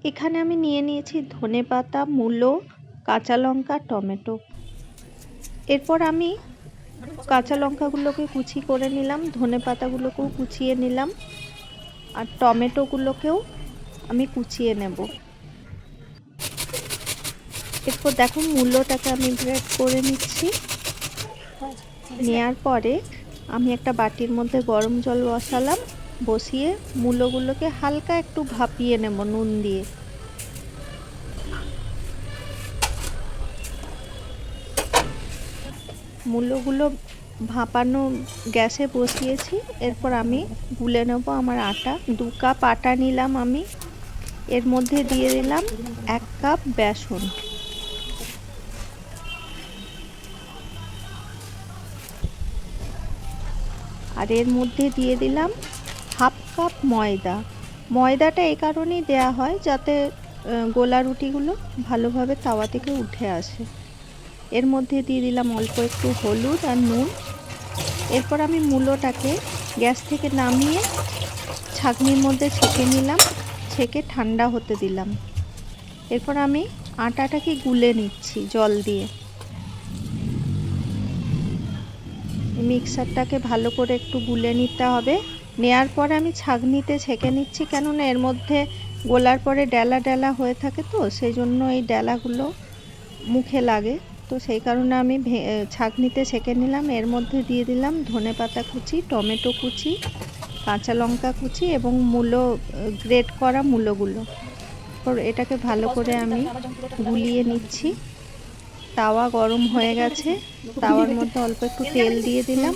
এখানে আমি নিয়ে নিয়েছি ধনেপাতা, মূলো, কাঁচা লঙ্কা, টমেটো। এরপর আমি কাঁচা লঙ্কাগুলোকে কুচি করে নিলাম, ধনেপাতাগুলোকেও কুচিয়ে নিলাম, আর টমেটোগুলোকেও আমি কুচিয়ে নেব। এরপর দেখো মূলোটাকে আমি গ্রেট করে নিচ্ছি। নেওয়ার পরে আমি একটা বাটির মধ্যে গরম জল বসালাম, বসিয়ে মূলোগুলোকে হালকা একটু ভাপিয়ে নেব নুন দিয়ে। মূলোগুলো ভাপানো গ্যাসে বসিয়েছি। এরপর আমি গুলে নেব আমার আটা। 2 কাপ আটা নিলাম আমি। এর মধ্যে দিয়ে দিলাম 1 কাপ বেসন। আর এর মধ্যে দিয়ে দিলাম 1/2 কাপ ময়দা। ময়দাটা এই কারণেই দেয়া হয় যাতে গোলা রুটিগুলো ভালোভাবে তাওয়া থেকে উঠে আসে। এর মধ্যে দিয়ে দিলাম অল্প একটু হলুদ আর নুন। এরপর আমি মূলোটাকে গ্যাস থেকে নামিয়ে ছাঁকনির মধ্যে ছেঁকে নিলাম, ছেঁকে ঠান্ডা হতে দিলাম। এরপর আমি আটাটাকে গুলে নিচ্ছি জল দিয়ে। মিক্সারটাকে ভালো করে একটু গুলে নিতে হবে। নেয়ার পরে আমি ছাঁকনিতে ছেঁকে নিচ্ছি, কেননা এর মধ্যে গোলার পরে ডেলা ডেলা হয়ে থাকে, তো সেই জন্য এই ডেলাগুলো মুখে লাগে। তো সেই কারণে আমি ছাঁকনিতে ছেঁকে নিলাম। এর মধ্যে দিয়ে দিলাম ধনেপাতা কুচি, টমেটো কুচি, কাঁচা লঙ্কা কুচি এবং মূলো, গ্রেট করা মূলোগুলো। এটাকে ভালো করে আমি গুলিয়ে নিচ্ছি। তাওয়া গরম হয়ে গেছে, তাওয়ার মধ্যে অল্প একটু তেল দিয়ে দিলাম,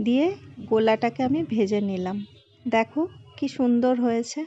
দিয়ে গোলাটাকে আমি ভেজে নিলাম। দেখো কি সুন্দর হয়েছে।